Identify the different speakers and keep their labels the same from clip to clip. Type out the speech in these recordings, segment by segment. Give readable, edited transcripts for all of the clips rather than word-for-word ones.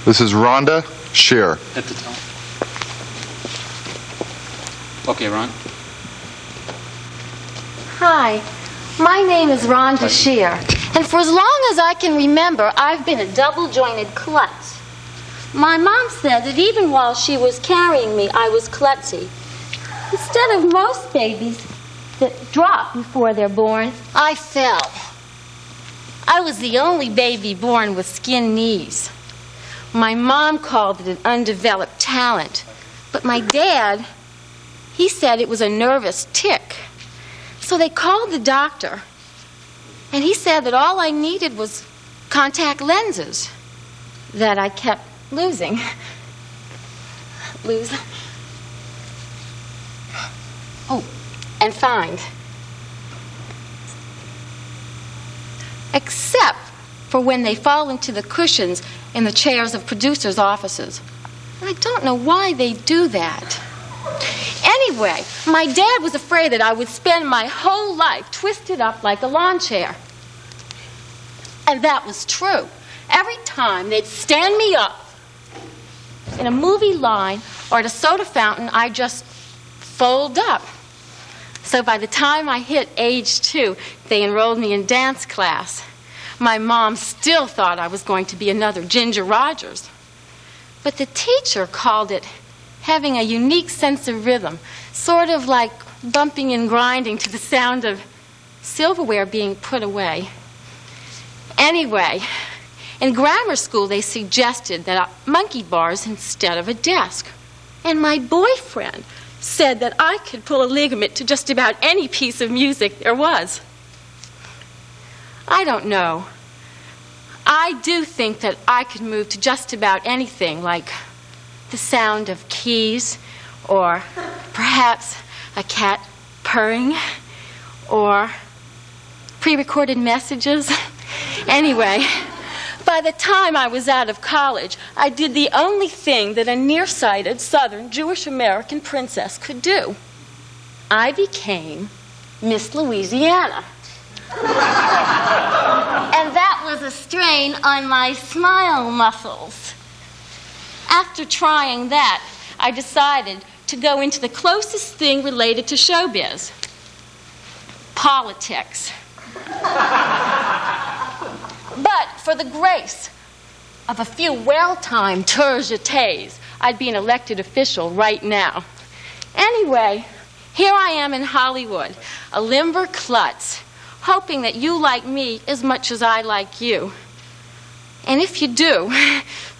Speaker 1: This is Rhonda Shear.
Speaker 2: At the top. Okay, Ron.
Speaker 3: Hi, my name is Rhonda Shear, and for as long as I can remember, I've been a double-jointed klutz. My mom said that even while she was carrying me, I was klutzy. Instead of most babies that drop before they're born, I fell. I was the only baby born with skin knees. My mom called it an undeveloped talent, but my dad, he said it was a nervous tic. So they called the doctor, and he said that all I needed was contact lenses that I kept losing. Oh, and find. Except for when they fall into the cushions in the chairs of producers' offices. I don't know why they do that. Anyway, my dad was afraid that I would spend my whole life twisted up like a lawn chair. And that was true. Every time they'd stand me up in a movie line or at a soda fountain, I'd just fold up. So by the time I hit age 2, they enrolled me in dance class. My mom still thought I was going to be another Ginger Rogers. But the teacher called it having a unique sense of rhythm, sort of like bumping and grinding to the sound of silverware being put away. Anyway, in grammar school they suggested that monkey bars instead of a desk. And my boyfriend said that I could pull a ligament to just about any piece of music there was. I don't know. I do think that I could move to just about anything, like the sound of keys, or perhaps a cat purring, or pre-recorded messages. Anyway, by the time I was out of college, I did the only thing that a nearsighted Southern Jewish American princess could do. I became Miss Louisiana. And that was a strain on my smile muscles. After trying that, I decided to go into the closest thing related to showbiz: politics. But for the grace of a few well-timed tours jetés, I'd be an elected official right now. Anyway, here I am in Hollywood, a limber klutz, hoping that you like me as much as I like you. And if you do,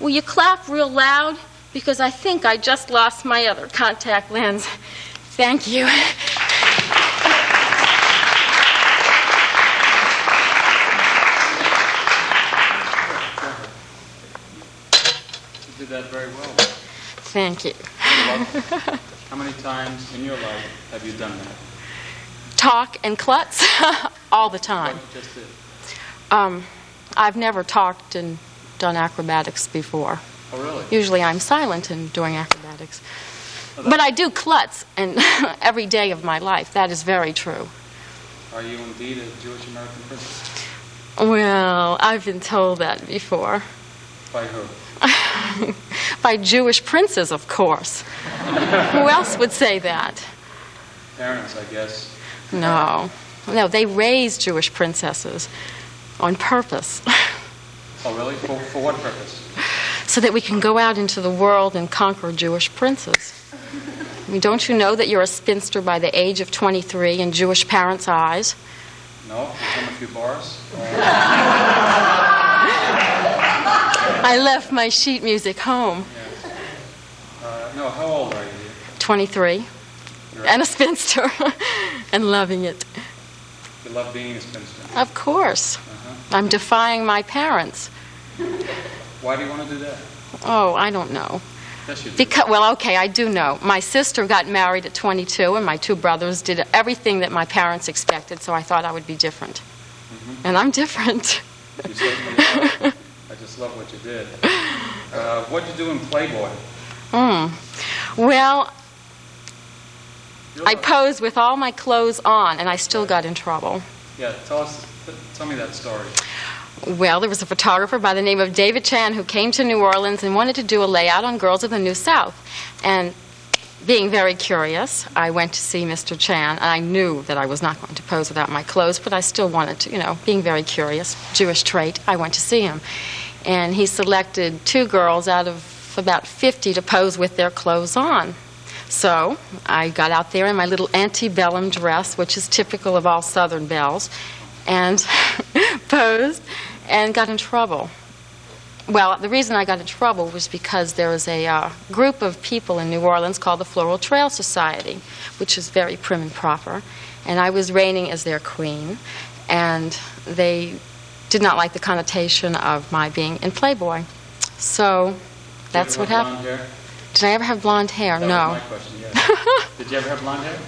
Speaker 3: will you clap real loud? Because I think I just lost my other contact lens. Thank you.
Speaker 2: You did that very well.
Speaker 3: Thank you.
Speaker 2: How many times in your life have you done that?
Speaker 3: Talk and klutz all the time.
Speaker 2: What you just did.
Speaker 3: I've never talked and done acrobatics before.
Speaker 2: Oh, really?
Speaker 3: Usually I'm silent in doing acrobatics. But I do klutz and every day of my life. That is very true.
Speaker 2: Are you indeed a Jewish American princess?
Speaker 3: Well, I've been told that before.
Speaker 2: By who?
Speaker 3: By Jewish princes, of course. Who else would say that?
Speaker 2: Parents, I guess.
Speaker 3: No, they raised Jewish princesses on purpose.
Speaker 2: Oh, really? For what purpose?
Speaker 3: So that we can go out into the world and conquer Jewish princes. I mean, don't you know that you're a spinster by the age of 23 in Jewish parents' eyes?
Speaker 2: No? From a few bars?
Speaker 3: I left my sheet music home.
Speaker 2: Yeah. No, how old are you?
Speaker 3: 23. And a spinster. And loving it.
Speaker 2: You love being a spinster?
Speaker 3: Of course. I'm defying my parents.
Speaker 2: Why do you want to do that?
Speaker 3: Oh, I don't know.
Speaker 2: Yes, you do.
Speaker 3: Well, okay, I do know. My sister got married at 22, and my 2 brothers did everything that my parents expected, so I thought I would be different. And I'm different.
Speaker 2: You certainly are. I just love what you did. What did you do in Playboy?
Speaker 3: Well, I posed with all my clothes on, and I still got in trouble.
Speaker 2: Yeah, tell me that story.
Speaker 3: Well, there was a photographer by the name of David Chan who came to New Orleans and wanted to do a layout on girls of the New South. And being very curious, I went to see Mr. Chan. And I knew that I was not going to pose without my clothes, but I still wanted to, being very curious, Jewish trait, I went to see him. And he selected 2 girls out of about 50 to pose with their clothes on. So I got out there in my little antebellum dress, which is typical of all Southern belles, and posed and got in trouble. Well, the reason I got in trouble was because there was a group of people in New Orleans called the Floral Trail Society, which is very prim and proper, and I was reigning as their queen, and they did not like the connotation of my being in Playboy. So that's what happened. Did I ever have blonde hair?
Speaker 2: That
Speaker 3: No.
Speaker 2: was my question, yes. Did you ever have blonde hair?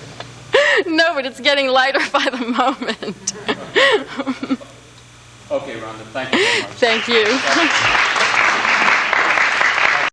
Speaker 3: No, but it's getting lighter by the moment.
Speaker 2: Okay, Rhonda, thank you very much.
Speaker 3: Thank you.